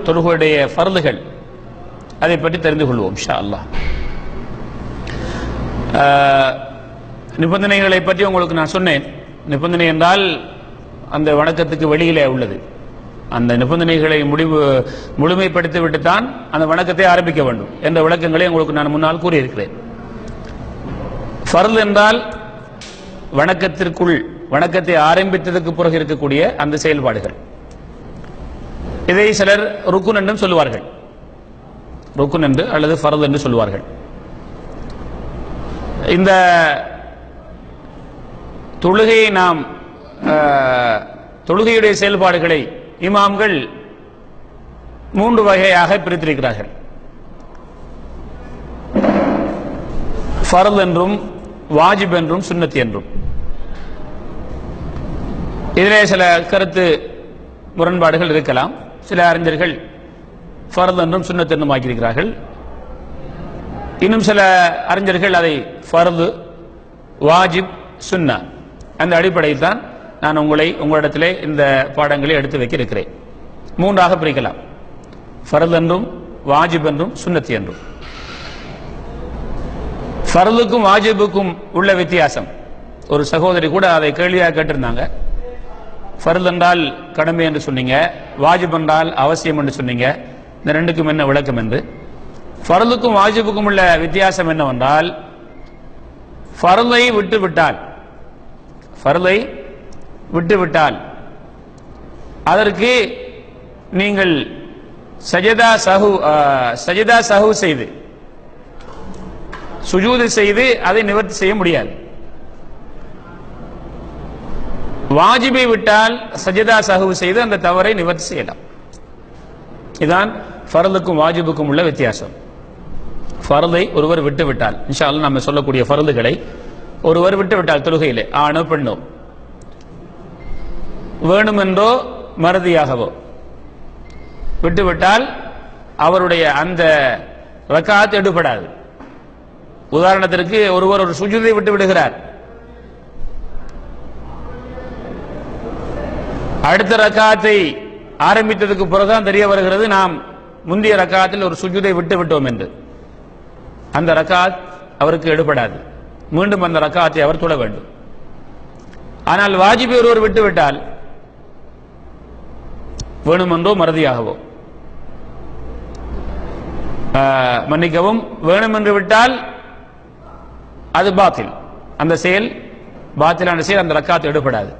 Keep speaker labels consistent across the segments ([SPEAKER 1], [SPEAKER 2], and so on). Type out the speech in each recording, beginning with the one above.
[SPEAKER 1] தொழுகையுடைய ஃபர்துகள் அதை பற்றி தெரிந்து கொள்வோம் இன்ஷா அல்லாஹ். நிபந்தனைகளை பற்றி உங்களுக்கு நான் சொன்னேன். நிபந்தனை என்றால் அந்த வணக்கத்துக்கு வெளியிலே உள்ளது. அந்த நிபந்தனைகளை முழுமைப்படுத்தி விட்டுத்தான் அந்த வணக்கத்தை ஆரம்பிக்க வேண்டும் என்ற விளக்கங்களை உங்களுக்கு நான் முன்னால் கூறியிருக்கிறேன். ஃபர்து என்றால் வணக்கத்தை ஆரம்பித்ததற்கு பிறகு இருக்கக்கூடிய அந்த செயல்பாடுகள். இதை சிலர் ருக்குன் என்றும் சொல்லுவார்கள். ருக்குன் என்று அல்லது ஃபர்து என்று சொல்லுவார்கள். இந்த தொழுகையுடைய செயல்பாடுகளை இமாம்கள் 3 வகையாக பிரித்திருக்கிறார்கள். ஃபர்து என்றும், வாஜிப் என்றும், சுன்னத் என்றும். இதிலே சில கருத்து முரண்பாடுகள் இருக்கலாம். சில அறிஞர்கள் ஃபர்து என்றும் சுன்னத் என்றும் ஆக்கியிருக்கிறார்கள். இன்னும் சில அறிஞர்கள் அதை ஃபர்து, வாஜிப், சுன்னா அந்த அடிப்படையில் தான் நான் உங்களிடத்திலே இந்த பாடங்களை எடுத்து வைக்க இருக்கிறேன். 3ஆக பிரிக்கலாம். ஃபர்து என்றும், வாஜிப் என்றும், சுன்னத் என்றும். ஃபர்துக்கும் வாஜிபுக்கும் உள்ள வித்தியாசம் ஒரு சகோதரி கூட அதை கேள்வியாக கேட்டிருந்தாங்க. ஃபர்து என்றால் கடமை என்று சொன்னீங்க, வாஜிப் என்றால் அவசியம் என்று சொன்னீங்க, இந்த ரெண்டுக்கும் என்ன விளக்கம் என்று. ஃபர்துக்கும் வாஜிபுக்கும் உள்ள வித்தியாசம் என்னவென்றால், ஃபர்தை விட்டுவிட்டால் அதற்கு நீங்கள் சஜதா சஹு செய்து சுஜூது செய்து அதை நிவர்த்தி செய்ய முடியாது. வாஜிபை விட்டால் சஜதா சஹு செய்து அந்த தவறை நிவர்த்தி செய்யலாம். இதுதான் ஃபர்துக்கும் வாஜிபுக்கும் உள்ள வித்தியாசம். ஃபர்தை ஒருவர் விட்டுவிட்டால், இன்ஷா அல்லாஹ் நம்ம சொல்லக்கூடிய ஃபர்துகளை ஒருவர் விட்டுவிட்டால், தொழுகையிலே ஆணோ பெண்ணோ, வேணுமென்றோ மறதியாகவோ விட்டுவிட்டால் அவருடைய அந்த ரக்காத் எடுபடாது. உதாரணத்திற்கு ஒருவர் ஒரு சுஜூதை விட்டு விடுகிறார், அடுத்த ரக்காத்தை ஆரம்பித்ததுக்கு பிறகுதான் தெரிய வருகிறது நாம் முந்தைய ரக்காத்தில் ஒரு சுஜூதை விட்டு விட்டோம் என்று. அந்த ரக்காத் அவருக்கு எடுபடாது. மீண்டும் அந்த ரக்காத்தை அவர் தொழ வேண்டும். ஆனால் வாஜிபை ஒருவர் விட்டுவிட்டால், வேணுமென்றோ மறதியாகவோ, மன்னிக்கவும், வேணுமென்று விட்டால் அது பாத்தில், அந்த செயல் பாத்திலான செயல், அந்த ரக்காத்து எடுபடாது.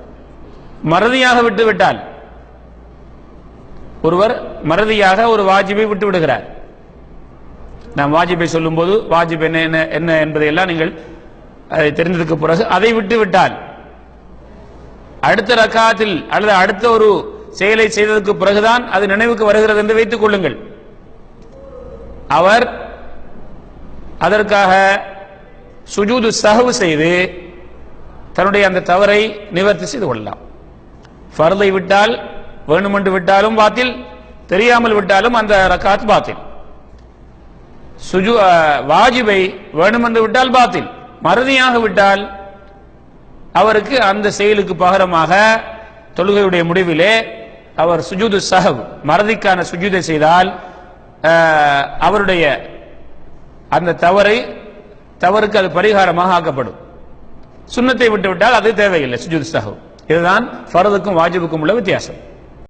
[SPEAKER 1] மறதியாக விட்டுவிட்டால், ஒருவர் மறதியாக ஒரு வாஜிபை விட்டு விடுகிறார். நாம் வாஜிபை சொல்லும் போது வாஜிப் என்ன என்பதையெல்லாம் நீங்கள் அதை தெரிந்ததுக்கு பிறகு அதை விட்டு விட்டால், அடுத்த ரக்காத்தில் அல்லது அடுத்த ஒரு செயலை செய்ததற்கு பிறகுதான் அது நினைவுக்கு வருகிறது என்று வைத்துக் கொள்ளுங்கள். அவர் அதற்காக சுஜூது சஹவு செய்து தன்னுடைய அந்த தவறை நிவர்த்தி செய்து கொள்ளலாம். ஃபர்தை விட்டால், வேணுமென்று விட்டாலும் பாத்தில், தெரியாமல் விட்டாலும் அந்த ரக்காத் பாத்தில். வாஜிபை வேணுமென்று விட்டால் பாத்தில், மறதியாக விட்டால் அவருக்கு அந்த செயலுக்கு பகரமாக தொழுகையுடைய முடிவிலே அவர் சுஜூது சஹவ், மறதிக்கான சுஜூதை செய்தால் அவருடைய அந்த தவறுக்கு அது பரிகாரமாக ஆக்கப்படும். சுன்னத்தை விட்டுவிட்டால் அது தேவையில்லை சுஜூது சஹவ். இதுதான் ஃபர்துக்கும் வாஜிபுக்கும் உள்ள வித்தியாசம்.